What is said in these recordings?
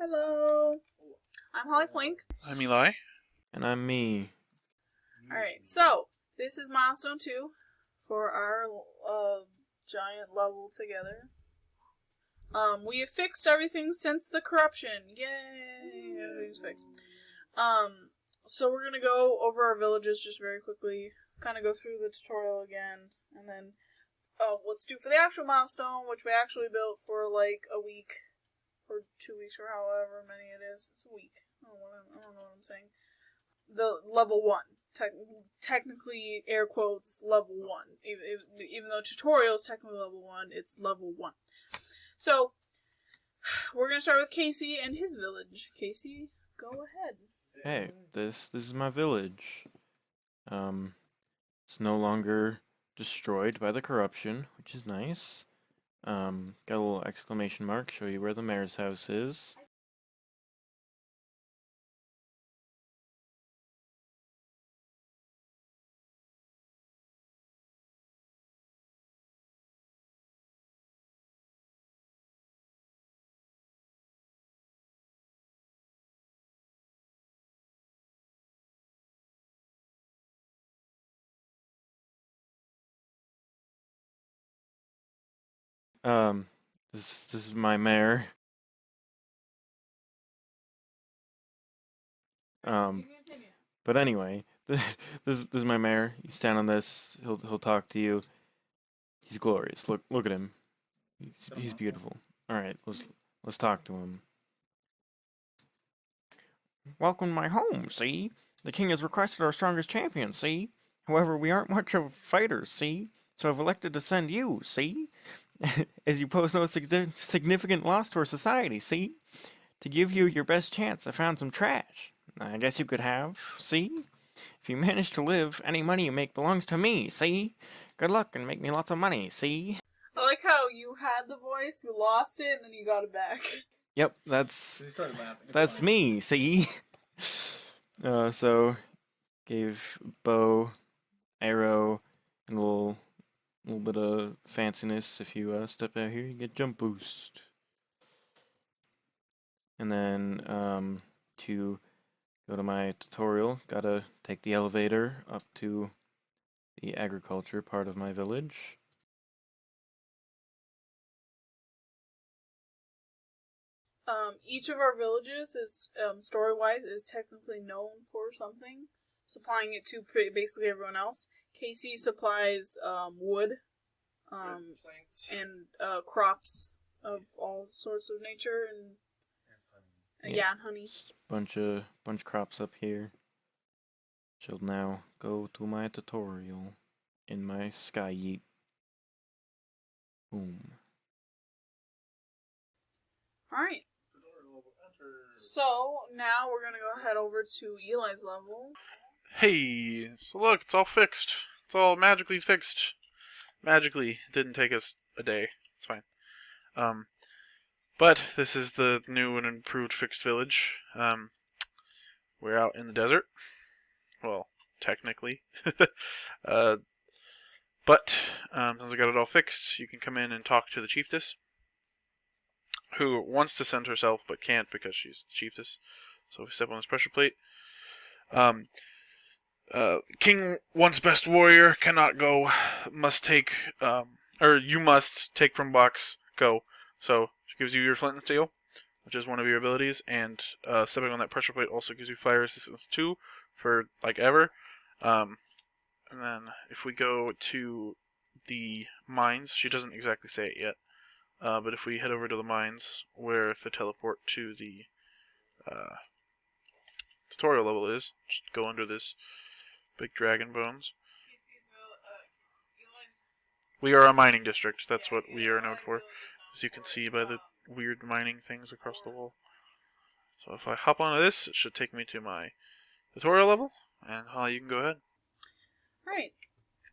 Hello. I'm Holly Flink. I'm Eli. And I'm me. Alright, so this is Milestone 2 for our giant level together. We have fixed everything since the corruption. Yay! Everything's fixed. So we're gonna go over our villages just very quickly, kind of go through the tutorial again, and then let's do for the actual milestone, which we actually built for like a week, or 2 weeks, or however many it is. It's a week. I don't know what I'm saying. The level 1. Technically, air quotes, level 1. Even though tutorial is technically level 1, it's level 1. So, we're going to start with Casey and his village. Casey, go ahead. Hey, this is my village. It's no longer destroyed by the corruption, which is nice. Got a little exclamation mark, show you where the mayor's house is. This is my mayor. But anyway, this is my mayor. You stand on this, he'll talk to you. He's glorious. Look at him. He's beautiful. All right, let's talk to him. Welcome to my home. See, the king has requested our strongest champion. See, however, we aren't much of fighters. See, so I've elected to send you. See, as you pose no significant loss to our society. See, to give you your best chance, I found some trash. I guess you could have. See, if you manage to live, any money you make belongs to me. See, good luck and make me lots of money. See. I like how you had the voice, you lost it, and then you got it back. Yep, that's me. See. So gave bow, arrow, and a little bit of fanciness. If you step out here, you get jump boost. And then to go to my tutorial, gotta take the elevator up to the agriculture part of my village. Each of our villages is, story-wise, is technically known for something, supplying it to basically everyone else. Casey supplies, wood, and crops of all sorts of nature, and honey. And honey. Bunch of crops up here. Shall now go to my tutorial in my sky yeet. Boom. Alright. So, now we're gonna go head over to Eli's level. Hey, so look, it's all fixed. It's all magically fixed. Magically. It didn't take us a day. It's fine. But this is the new and improved fixed village. We're out in the desert. Well, technically. But since I got it all fixed, you can come in and talk to the chiefess, who wants to send herself but can't because she's the chiefess. So if we step on this pressure plate, King once best warrior cannot go, must take, or you must take from box, go. So she gives you your flint and steel, which is one of your abilities, and stepping on that pressure plate also gives you fire resistance 2 for like ever. And then if we go to the mines, she doesn't exactly say it yet. But if we head over to the mines, where the teleport to the tutorial level is, just go under this big dragon bones. We are a mining district, that's what we are known for, as you can see by the weird mining things across the wall. So if I hop onto this, it should take me to my tutorial level, and you can go ahead. Right.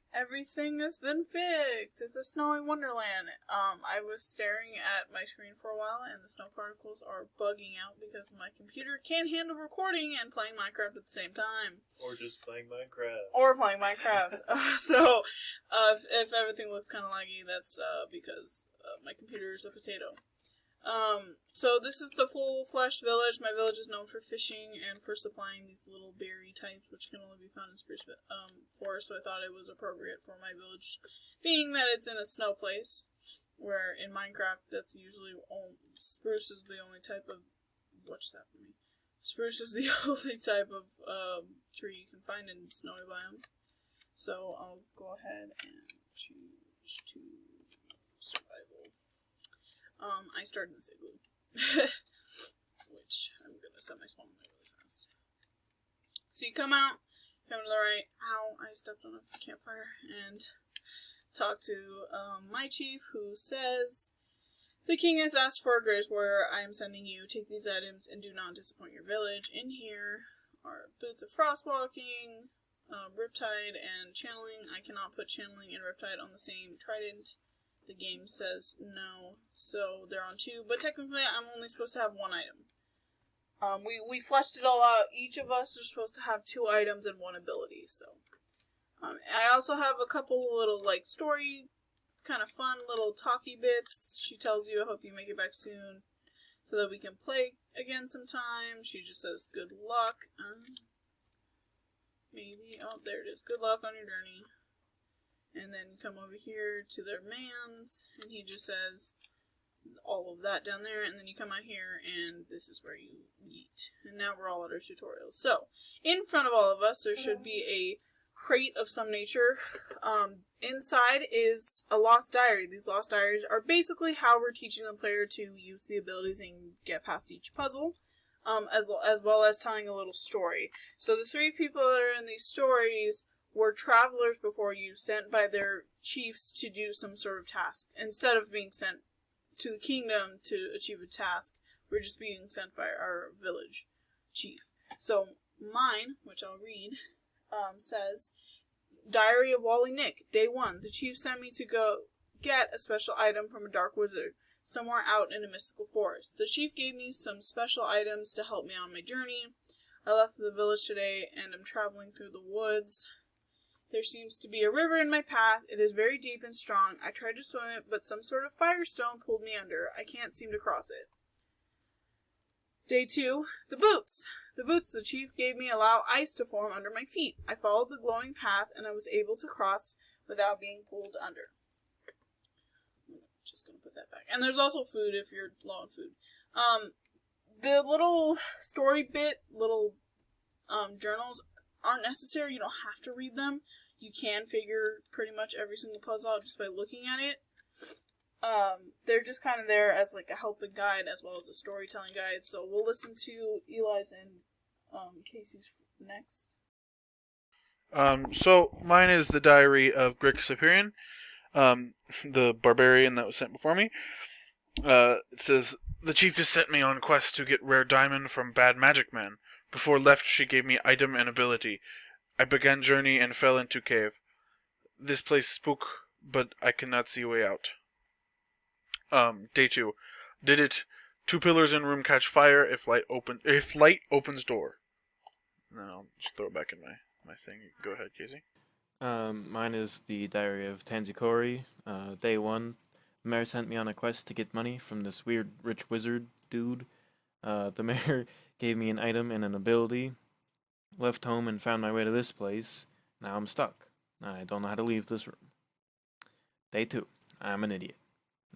Everything has been fixed. It's a snowy wonderland. I was staring at my screen for a while, and the snow particles are bugging out because my computer can't handle recording and playing Minecraft at the same time. Or just playing Minecraft. Or playing Minecraft. So, if everything looks kind of laggy, that's because my computer is a potato. So this is the full-fleshed village. My village is known for fishing and for supplying these little berry types, which can only be found in Spruce Forest, so I thought it was appropriate for my village, being that it's in a snow place, where in Minecraft, that's usually spruce is the only type of... What just happened to me? Spruce is the only type of tree you can find in snowy biomes. So I'll go ahead and choose to survival. I started in this igloo. Which I'm gonna set my spawn there really fast. So you come out, come to the right. Ow, I stepped on a campfire, and talk to my chief, who says, "The king has asked for a greatest warrior. I am sending you. Take these items and do not disappoint your village. In here are boots of frostwalking, riptide, and channeling. I cannot put channeling and riptide on the same trident. The game says no, so they're on 2, but technically I'm only supposed to have 1 item. We fleshed it all out. Each of us are supposed to have 2 items and 1 ability, so. I also have a couple little, like, story, kind of fun little talky bits. She tells you, I hope you make it back soon, so that we can play again sometime. She just says, good luck. Maybe, oh, there it is. Good luck on your journey. And then come over here to their man's, and he just says all of that down there, and then you come out here, and this is where you eat. And now we're all at our tutorials. So, in front of all of us, there should be a crate of some nature. Inside is a lost diary. These lost diaries are basically how we're teaching the player to use the abilities and get past each puzzle, as well as telling a little story. So the 3 people that are in these stories were travelers before you, sent by their chiefs to do some sort of task. Instead of being sent to the kingdom to achieve a task, we're just being sent by our village chief. So mine, which I'll read, says, Diary of Wally Nick, Day 1. The chief sent me to go get a special item from a dark wizard, somewhere out in a mystical forest. The chief gave me some special items to help me on my journey. I left the village today and am traveling through the woods. There seems to be a river in my path. It is very deep and strong. I tried to swim it, but some sort of firestone pulled me under. I can't seem to cross it. Day 2. The boots. The boots the chief gave me allow ice to form under my feet. I followed the glowing path, and I was able to cross without being pulled under. I'm just going to put that back. And there's also food if you're low on food. The little story bit, little journals aren't necessary. You don't have to read them. You can figure pretty much every single puzzle out just by looking at it. They're just kind of there as like a helping guide as well as a storytelling guide. So we'll listen to Eli's and Casey's next. So mine is the diary of Grick Superior, the barbarian that was sent before me. It says, the chief just sent me on quest to get rare diamond from Bad Magic Man. Before left, she gave me item and ability. I began journey and fell into cave. This place spook, but I cannot see way out. Day 2. Did it. 2 pillars in room catch fire if light opens door. And then I'll just throw it back in my thing. You can go ahead, Casey. Mine is the Diary of Tanzikori. Day 1. The mayor sent me on a quest to get money from this weird rich wizard dude. The mayor gave me an item and an ability. Left home and found my way to this place. Now I'm stuck. I don't know how to leave this room. Day 2. I'm an idiot.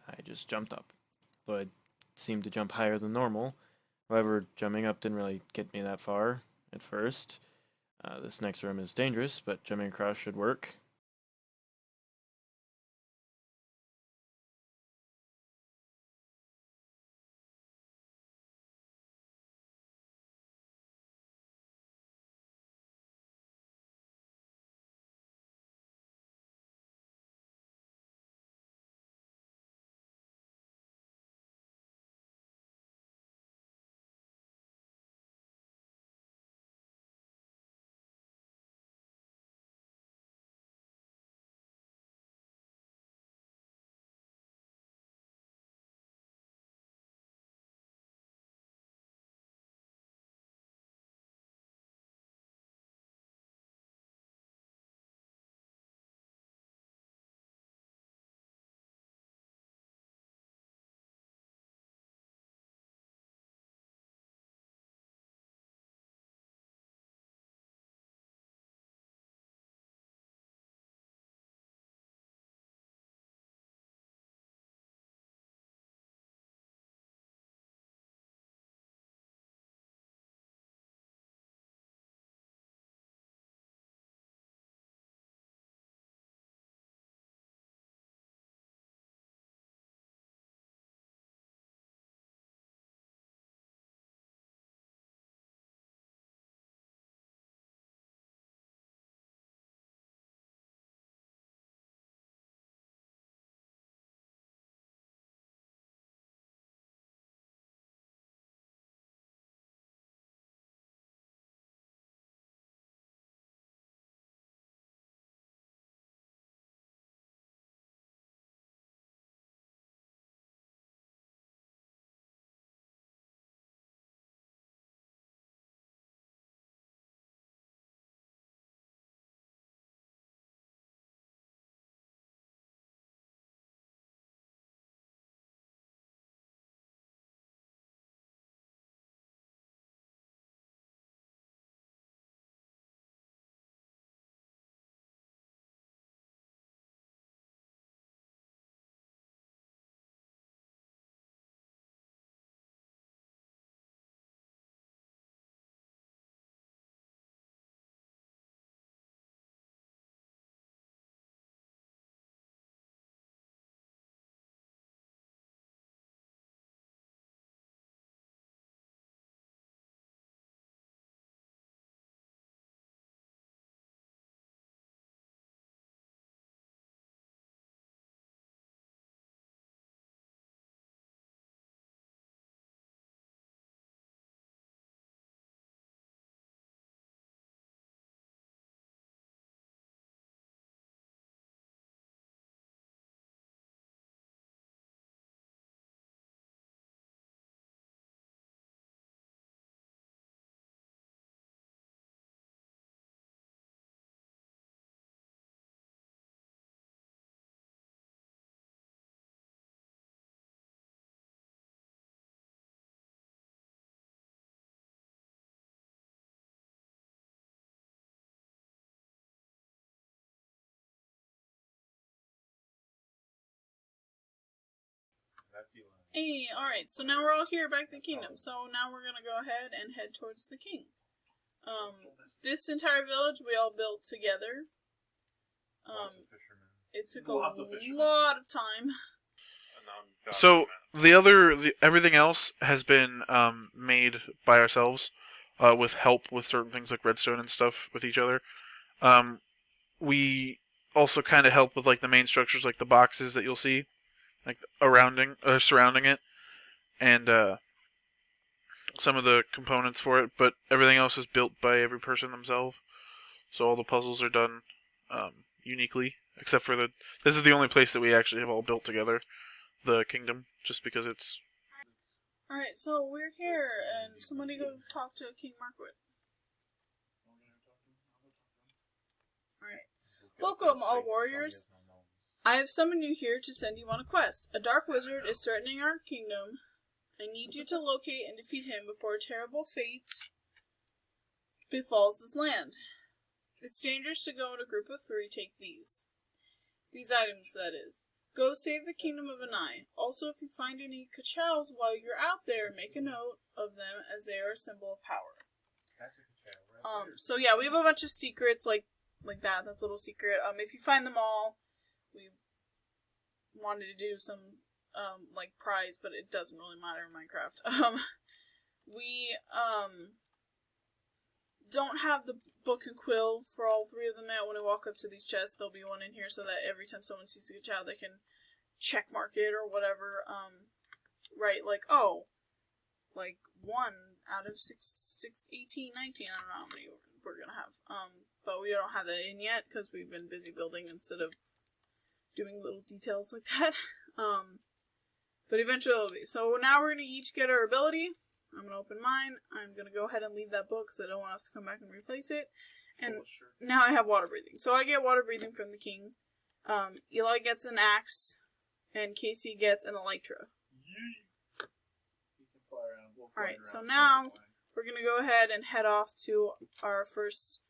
I just jumped up. Though I seemed to jump higher than normal. However, jumping up didn't really get me that far at first. This next room is dangerous, but jumping across should work. Hey, alright, so now we're all here back in the kingdom. So now we're gonna go ahead and head towards the king. This entire village we all built together. It took a lot of time. So everything else has been made by ourselves, with help with certain things like redstone and stuff with each other. We also kind of help with like the main structures, like the boxes that you'll see, like surrounding it, and some of the components for it. But everything else is built by every person themselves. So all the puzzles are done uniquely, except for this is the only place that we actually have all built together, the kingdom, just because it's. Alright, so we're here, and somebody go talk to King Markwood. Alright. Welcome, all warriors. I have summoned you here to send you on a quest. A dark wizard is threatening our kingdom. I need you to locate and defeat him before a terrible fate befalls this land. It's dangerous to go in a group of 3. Take these. These items, that is. Go save the kingdom of Anai. Also, if you find any kachows while you're out there, make a note of them as they are a symbol of power. So yeah, we have a bunch of secrets like that. That's a little secret. If you find them all, we wanted to do some like prize, but it doesn't really matter in Minecraft. We don't have the book and quill for all 3 of them yet. When I walk up to these chests, there'll be one in here so that every time someone sees a child, they can check mark it or whatever. Right, like, oh, like 1 out of 6, 18, 19, I don't know how many we're gonna have. But we don't have that in yet because we've been busy building instead of doing little details like that. But eventually it'll be. So now we're gonna each get our ability. I'm going to open mine. I'm going to go ahead and leave that book because I don't want us to come back and replace it. And now I have water breathing. So I get water breathing from the king. Eli gets an axe. And Casey gets an elytra. Alright, so now we're going to go ahead and head off to our first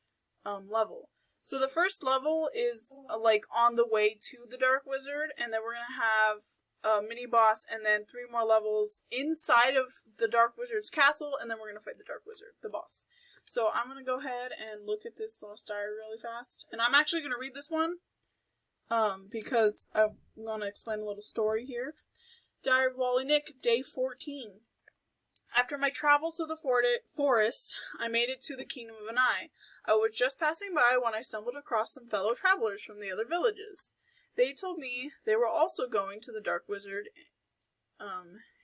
level. So the first level is like on the way to the Dark Wizard. And then we're going to have a mini boss, and then 3 more levels inside of the Dark Wizard's castle, and then we're going to fight the Dark Wizard, the boss. So I'm going to go ahead and look at this lost diary really fast. And I'm actually going to read this one, because I'm going to explain a little story here. Diary of Wally Nick, Day 14. After my travels through the forest, I made it to the Kingdom of Anai. I was just passing by when I stumbled across some fellow travelers from the other villages. They told me they were also going to the Dark Wizard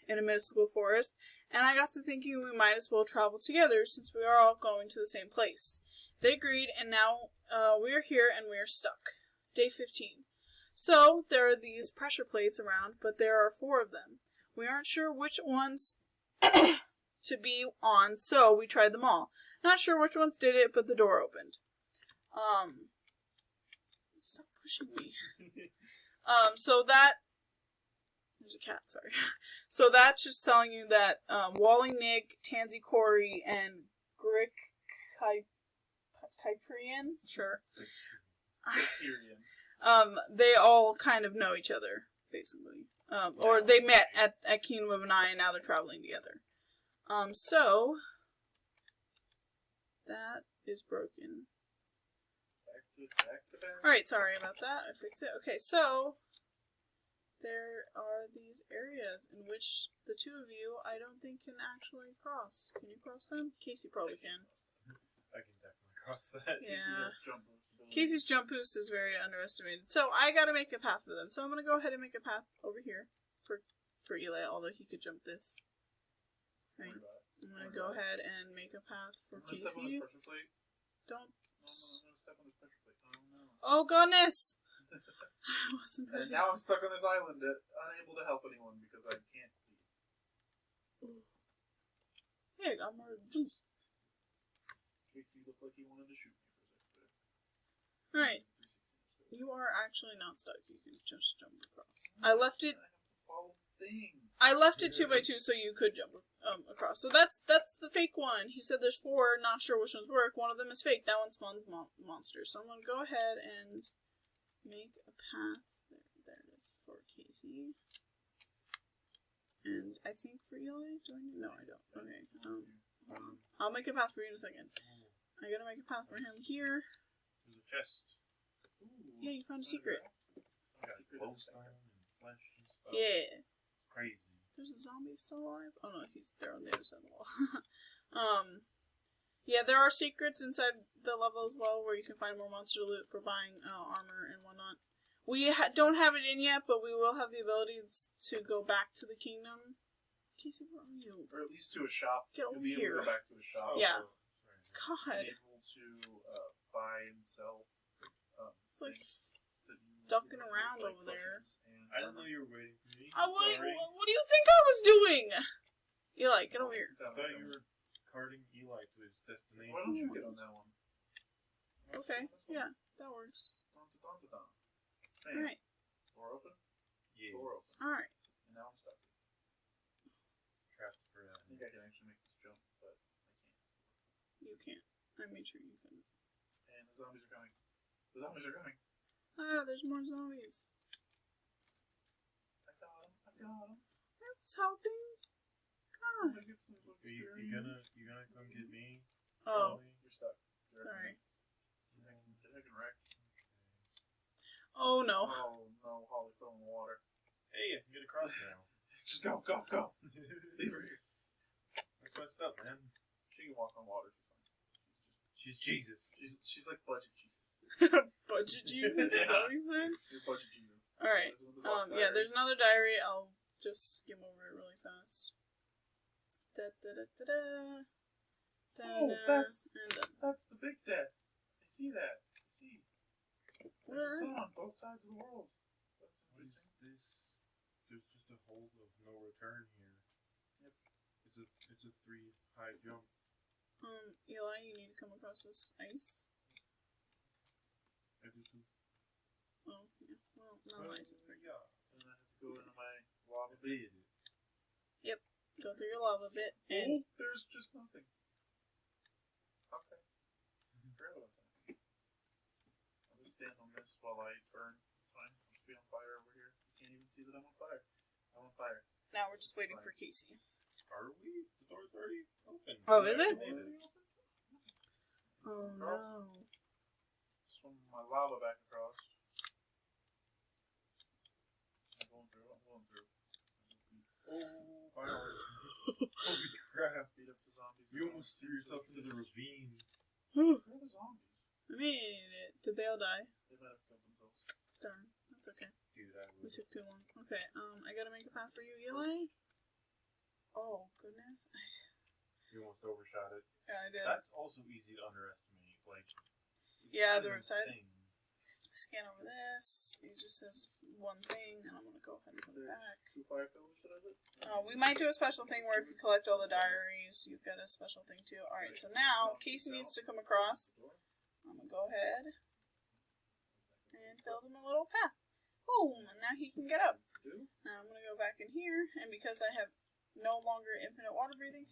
in a mystical forest, and I got to thinking we might as well travel together since we are all going to the same place. They agreed, and now we are here and we are stuck. Day 15. So, there are these pressure plates around, but there are 4 of them. We aren't sure which ones to be on, so we tried them all. Not sure which ones did it, but the door opened. Stop pushing me. So that... There's a cat, sorry. So that's just telling you that Wally Nick, Tansy Corey, and Grick Kyprian? Sure. They all kind of know each other, basically. Or they met at Kingdom of Anai and now they're traveling together. So... That is broken. Alright, sorry about that. I fixed it. Okay, so there are these areas in which the 2 of you, I don't think, can actually cross. Can you cross them? Casey probably can. I can definitely cross that. Yeah. Casey's jump boost is very underestimated. So I gotta make a path for them. So I'm gonna go ahead and make a path over here for Eli, although he could jump this. Right. I'm gonna go ahead and make a path for Casey. Don't. Oh goodness! I wasn't ready. And now I'm stuck on this island, unable to help anyone because I can't leave. Hey, I got more juice. Casey looked like he wanted to shoot me for a second. Alright. You are actually not stuck. You can just jump across. I left it 2x2 so you could jump across. So that's the fake one. He said there's 4, not sure which ones work. One of them is fake. That one spawns monsters. So I'm going to go ahead and make a path. There it is for Casey. And I think for Eli, do I need? No, I don't. Okay. Hold on. I'll make a path for you in a second. I gotta make a path for him here. There's a chest. Yeah, you found a secret. I got glowstone and flesh and stuff. Yeah. Crazy. There's a zombie still alive? Oh no, they're on the other side of the wall. Yeah, there are secrets inside the level as well where you can find more monster loot for buying armor and whatnot. We don't have it in yet, but we will have the ability to go back to the kingdom. Casey, where are you? Or at least to a shop. Get You'll over be able here. to go back to a shop. Yeah. And God. able to buy and sell It's like things that you ducking need, around like over there. potions and I didn't armor. know you were waiting for me. What Sorry. do you think I was doing? Eli, get over here. I thought you were carting Eli to his destination. Why don't you get on that one? Okay, This one. yeah, that works. Dun, dun, dun, dun, dun. Hey, Alright, door open? Yeah. Door open. alright. And now I'm stuck. Trapped for that. I think I can actually make this jump, but I can't. You can't. I made sure you couldn't. And the zombies are coming. The zombies are coming. Ah, there's more zombies. I got him. I got him. I was helping. I'm God. gonna get some You experience. gonna come get me? Oh, Ollie? You're stuck. sorry. You're heckin' wrecked. Oh no. Oh no, Holly fell in the water. Hey, I can get across now. Just go, go, go. Leave her here. That's messed up, man. She can walk on water. She's Jesus. She's like budget Jesus. Budget Jesus, is that what you said? You're budget Jesus. Alright. This one's about Yeah, diary. there's another diary. I'll just skim over it really fast. Da da da da da. Oh, that's the big death. I see that. I see. There's a sun on both sides of the world. That's What is interesting. this? There's just a hole of no return here. Yep. It's a 3 high jump. Eli, you need to come across this ice. I do too. Oh, yeah. Well, no ice is pretty. yeah. And I have to go into my lava I did. Go through your lava bit, and Oh, there's just nothing. Okay. Forgot about that. I'll just stand on this while I burn. It's fine. I'll just be on fire over here. You can't even see that I'm on fire. I'm on fire. now we're just waiting for Casey. Are we? The door's already open. Oh, is it? We made Oh no. Swim my lava back across. I'm going through. Oh, my heart. Holy crap. Beat up the zombies. You almost threw yourself into the ravine. Where are the zombies? I made it. Did they all die? They might have killed themselves. Darn. That's okay. Dude, I We was. took too long. Okay, I gotta make a path for you, Eli. Oh, goodness. You almost overshot it. Yeah, I did. That's also easy to underestimate. Like, it's Yeah, kind the of roadside. insane. Scan over this. It just says one thing, and I'm gonna go ahead and put it back. 2 fire pillars that I lit. We might do a special thing where if you collect all the diaries, you get a special thing too. Alright, so now Casey needs to come across. I'm gonna go ahead and build him a little path. Boom! And now he can get up. Now I'm gonna go back in here, and because I have no longer infinite water breathing,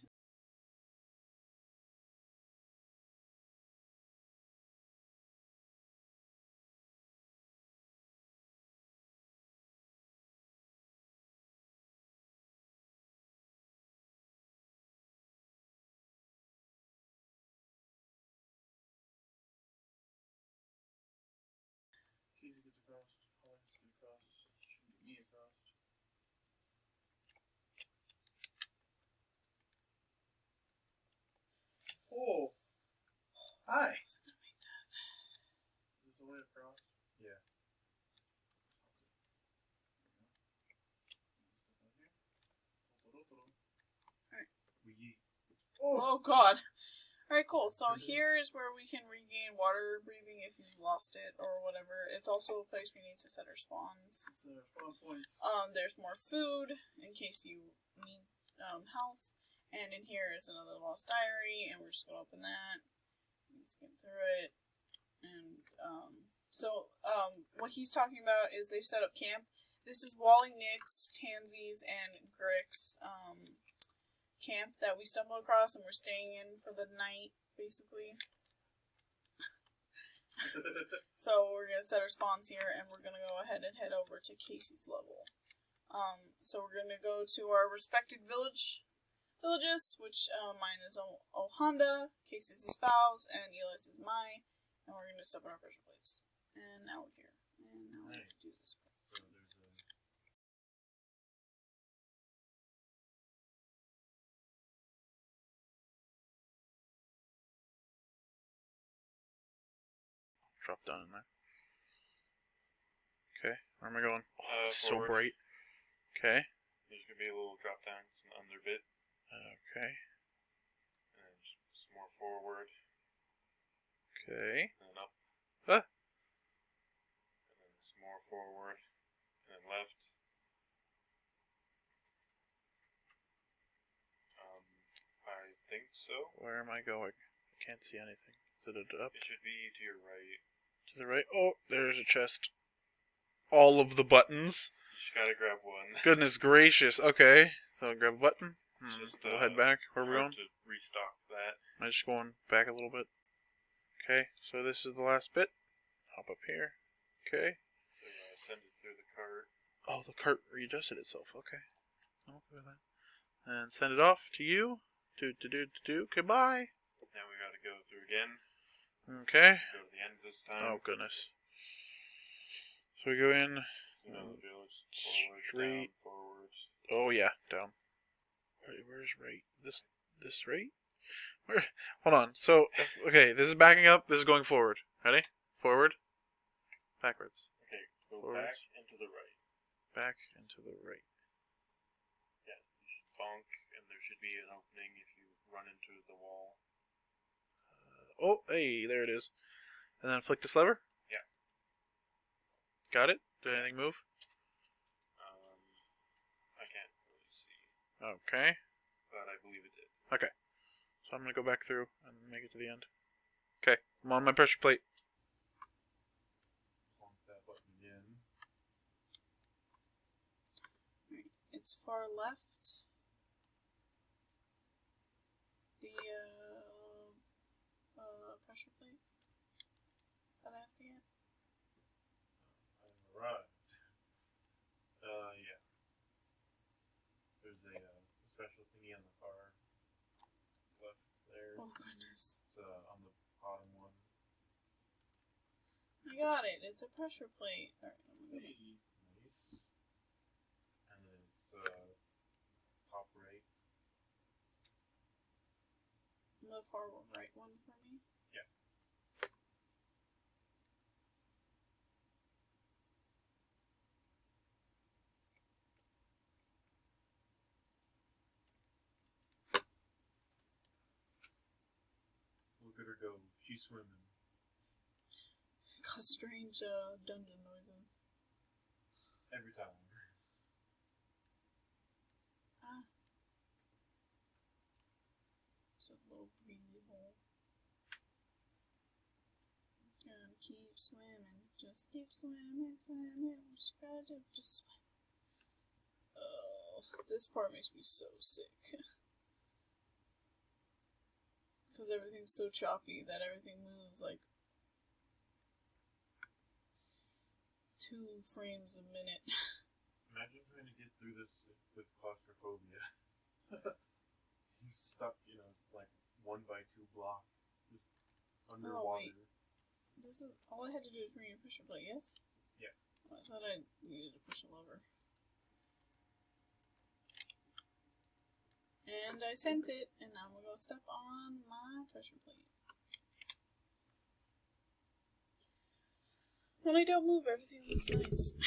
Casey gets across. Holly has to get across. She can get me across. Oh! Hi! Is this the way across? Yeah. We oh god. Alright, cool. So here is where we can regain water breathing if you've lost it or whatever. It's also a place we need to set our spawns. It's spawn points. There's more food in case you need health. And in here is another lost diary, and we're just gonna open that and skim through it. And what he's talking about is they set up camp. This is Wally, Nick's, Tansy's, and Grick's camp that we stumbled across, and we're staying in for the night, basically. So we're gonna set our spawns here, and we're gonna go ahead and head over to Casey's level. So we're gonna go to our respected villages, which mine is Ohanda, Casey's is Fowls, and Elis is Mai, and we're gonna step on our pressure plates. And now we're here. And now we have to do this part. So there's a Drop down in there. Okay, where am I going? Oh, it's so Forward. bright. Okay. There's gonna be a little drop down, it's an under bit, Okay. and then just some more forward, Okay. and then up, Ah. and then some more forward, and then left. I think so. Where am I going? I can't see anything. Is it up? It should be to your right. To the right? Oh, there's a chest. All of the buttons. You just gotta grab one. Goodness gracious. Okay. So grab a button. Just, We'll head back. Where are we hard going? to restock that. I'm just going back a little bit. Okay, so this is the last bit. Hop up here. Okay. So, send it through the cart. Oh, the cart readjusted itself. Okay. I'll go with that. And send it off to you. Okay, bye. Now we gotta go through again. Okay. Go to the end this time. Oh, goodness. So we go in. You know the village. Forward, Straight. down, forward. Oh, yeah, down. Where's right? This right? Where? Hold on. So, okay, this is backing up. This is going forward. Ready? Forward. Backwards. Okay, go Forwards. back and to the right. Back and to the right. Yeah, you should bonk, and there should be an opening if you run into the wall. Oh, hey, there it is. And then flick this lever. Yeah. Got it? Did anything move? I can't really see, Okay. but I believe it did. Okay. So I'm going to go back through and make it to the end. Okay. I'm on my pressure plate. honk that button again. It's far left. The pressure plate that I have to get. I've arrived. Yeah. There's a special thingy on the far left there. Oh goodness. It's on the bottom one. I got it. It's a pressure plate. Alright, I'm gonna go back. Hey, nice. And then it's top right. The far right one for me. Yeah. Look at her go. She's swimming. Got strange dungeon noises. Every time. Ah. It's a little breezy hole. Gotta keep swimming. Just keep swimming, swimming. What you gotta do? Just swim. Oh, this part makes me so sick. Because everything's so choppy that everything moves like 2 frames a minute. Imagine trying to get through this with claustrophobia. You stuck, like 1 by 2 blocks, just underwater. wait. This is all I had to do is bring a pressure plate, yes? Yeah. I thought I needed to push a lever. And I sent it, and now I'm gonna go step on my pressure plate. When I don't move, everything looks nice.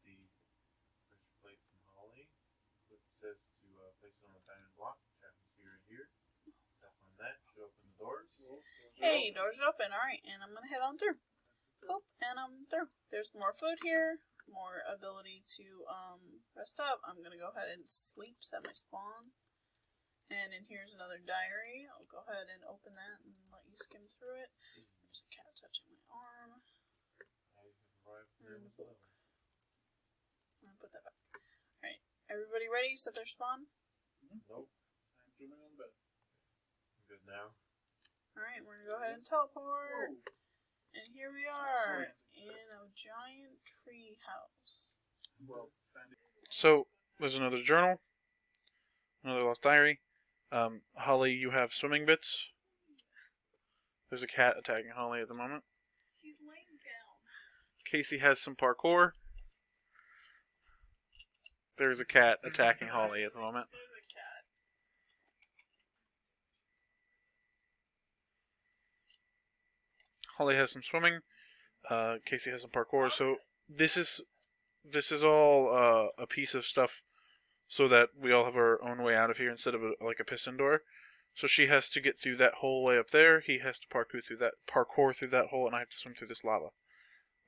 Got the pressure plate from Holly. It says to place it on a diamond block, which happens to be right here. Step on that, should open the doors. Hey, doors are open, alright, and I'm gonna head on through. Boop, and I'm through. There's more food here, more ability to rest up. I'm gonna go ahead and sleep, set my spawn. And in here's another diary. I'll go ahead and open that and let you skim through it. There's a cat touching my arm. I have arrived there And as a well. book. I'm gonna put that back. Alright, everybody ready? Set their spawn? Nope. I'm doing my own bed. I'm good now. Alright, we're gonna go ahead and teleport. And here we are in a giant tree house. Well, So there's another journal, another lost diary. Holly, you have swimming bits. There's a cat attacking Holly at the moment. He's laying down. Casey has some parkour. There's a cat attacking Holly at the moment. There's a cat. Holly has some swimming. Casey has some parkour. So this is all a piece of stuff so that we all have our own way out of here instead of like a piston door. So she has to get through that whole way up there. He has to parkour through that hole, and I have to swim through this lava,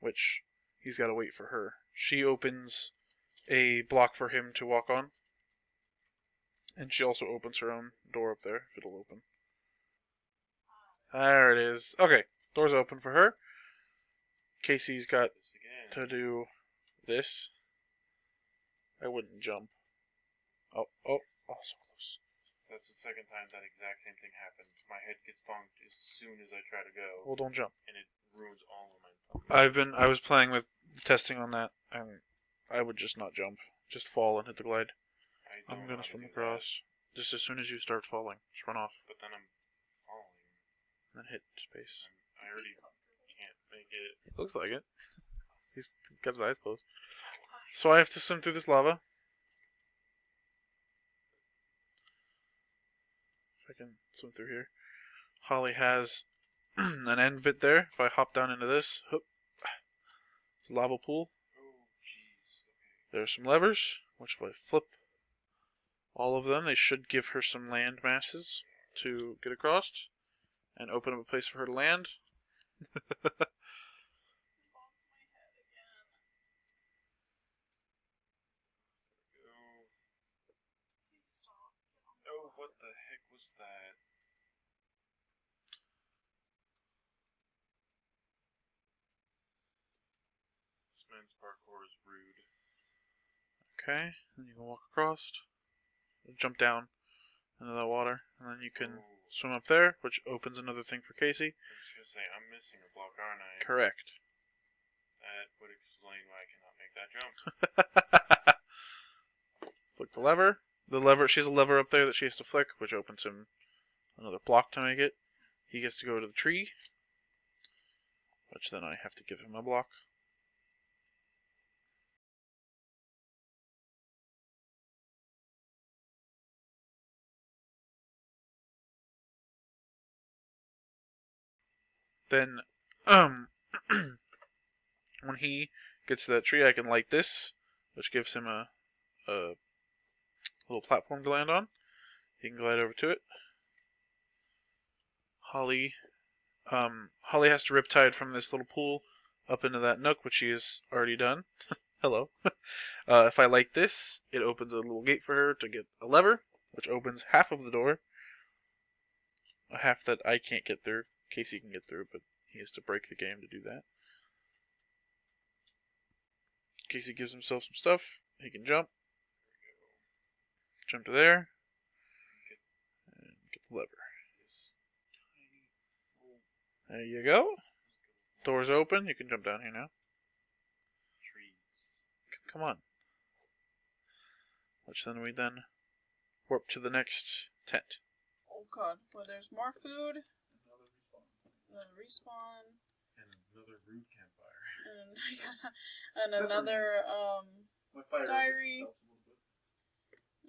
which he's got to wait for her. She opens a block for him to walk on, and she also opens her own door up there. If it'll open. There it is. Okay, door's open for her. Casey's got This again. to do this. I wouldn't jump. Oh, so close. That's the second time that exact same thing happened. My head gets bonked as soon as I try to go, Well, don't jump. and it ruins all momentum. I was playing with testing on that, and I would just not jump. Just fall and hit the glide. I I'm don't know gonna how to swim do across. Just as soon as you start falling, just run off, that, but then I'm falling. and then hit space. I already can't make it. It looks like it. He's got his eyes closed. So I have to swim through this lava. If I can swim through here. Holly has an end bit there. If I hop down into this, hoop, lava pool. Oh, jeez. Okay. There are some levers, which if I flip all of them, they should give her some land masses to get across and open up a place for her to land. Oh, what the heck was that? This man's parkour is rude. Okay, and you can walk across, jump down into that water, and then you can Oh, swim up there, which opens another thing for Casey. I was gonna say, I'm missing a block, aren't I? Correct. That would explain why I cannot make that jump. Flick the lever. She has a lever up there that she has to flick, which opens him another block to make it. He gets to go to the tree, which then I have to give him a block. Then, when he gets to that tree, I can light this, which gives him a little platform to land on. He can glide over to it. Holly has to riptide from this little pool up into that nook, which she has already done. Hello. If I light this, it opens a little gate for her to get a lever, which opens half of the door. A half that I can't get through. Casey can get through, but he has to break the game to do that. Casey gives himself some stuff. He can jump. Jump to there. And get the lever. There you go. Door's open. You can jump down here now. Trees. Come on. Which then we warp to the next tent. Oh god, well there's more food. another respawn. Another respawn. And another rude campfire. And, and Except for another, My fire diary. resistance helps a little bit.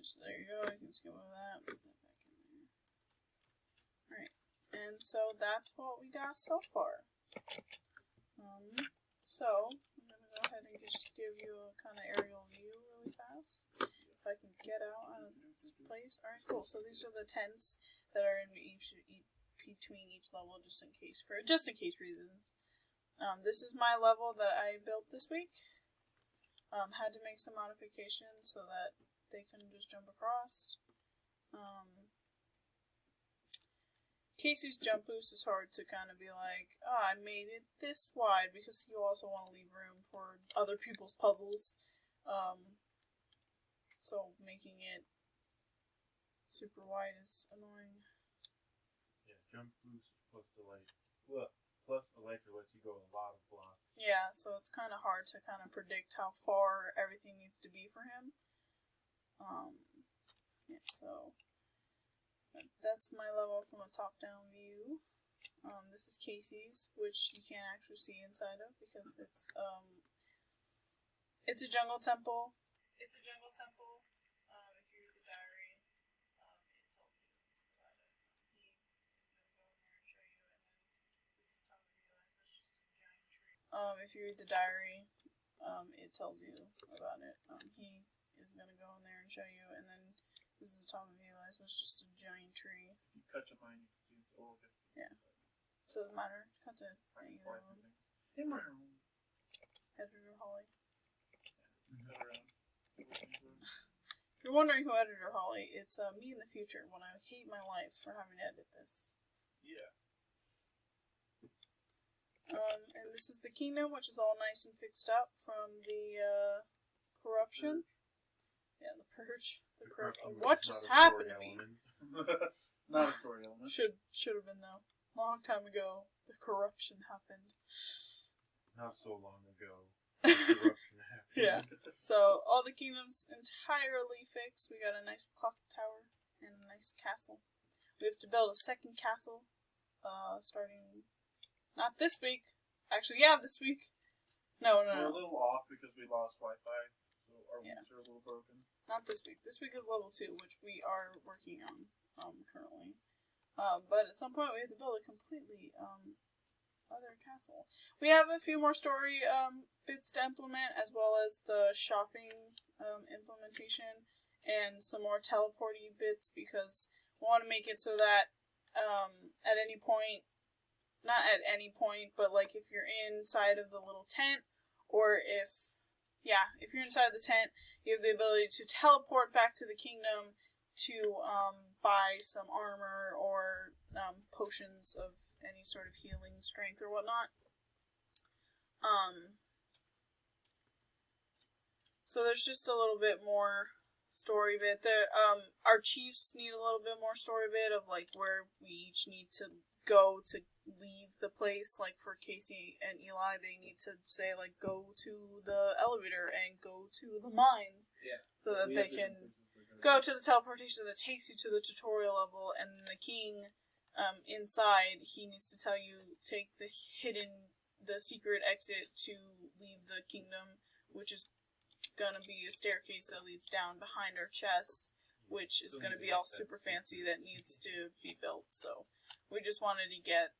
so there you go, you can skip over that. Put that back in there. Alright, and so that's what we got so far. So, I'm gonna go ahead and just give you a kind of aerial view really fast. If I can get out of this place. Alright, cool. So these are the tents that are in between each level, just in case reasons. This is my level that I built this week. Had to make some modifications so that they can just jump across. Casey's jump boost is hard to kind of be like, oh, I made it this wide, because you also want to leave room for other people's puzzles. So making it super wide is annoying. Yeah, jump boost plus Elytra lets you go a lot of blocks. Yeah, so it's kind of hard to kind of predict how far everything needs to be for him. Yeah, so that's my level from a top-down view. This is Casey's, which you can't actually see inside of because it's a jungle temple. It's a jungle temple. If you read the diary, it tells you about it. He is going to go in there and show you, and then this is top of the realize that's just a giant tree. If you read the diary, it tells you about it. He is going to go in there and show you, and then this is the top of the realize was just a giant tree. If you cut to mine, you can see it's all this. Yeah. Doesn't matter. Cut to either one. In my room. Editor Holly. Cut around. If you're wondering who Editor Holly, it's me in the future when I hate my life for having to edit this. Yeah. And this is the kingdom, which is all nice and fixed up from the corruption. Yeah, the purge. The corruption. What just happened to me? Not a story element. Should have been though. Long time ago, the corruption happened. Not so long ago, the corruption happened. Yeah. So all the kingdoms entirely fixed. We got a nice clock tower and a nice castle. We have to build a second castle, starting not this week. Actually, yeah, this week. No. We're a little off because we lost Wi-Fi, so our links are a little broken. Not this week. This week is level 2, which we are working on currently. But at some point we have to build a completely other castle. We have a few more story bits to implement, as well as the shopping implementation and some more teleporty bits, because we want to make it so that at any point, not at any point, but like if you're inside of the little tent, or if you're inside the tent, you have the ability to teleport back to the kingdom to buy some armor or potions of any sort of healing strength or whatnot. So there's just a little bit more story bit there. Our chiefs need a little bit more story bit of like where we each need to go to leave the place. Like for Casey and Eli, they need to say like go to the elevator and go to the mines. Yeah. So that they can go to the teleportation that takes you to the tutorial level, and the king inside, he needs to tell you take the secret exit to leave the kingdom, which is gonna be a staircase that leads down behind our chests, which is gonna be all super fancy that needs to be built. So we just wanted to get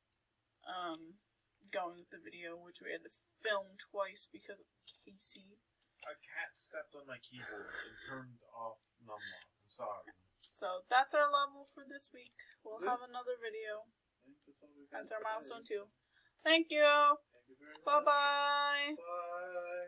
going with the video, which we had to film twice because of Casey. A cat stepped on my keyboard and turned off Numlock. I'm sorry. So that's our level for this week. We'll Good. have another video. I think that's all we got That's our to say. milestone 2. Thank you. Thank you very much. Bye-bye. Bye.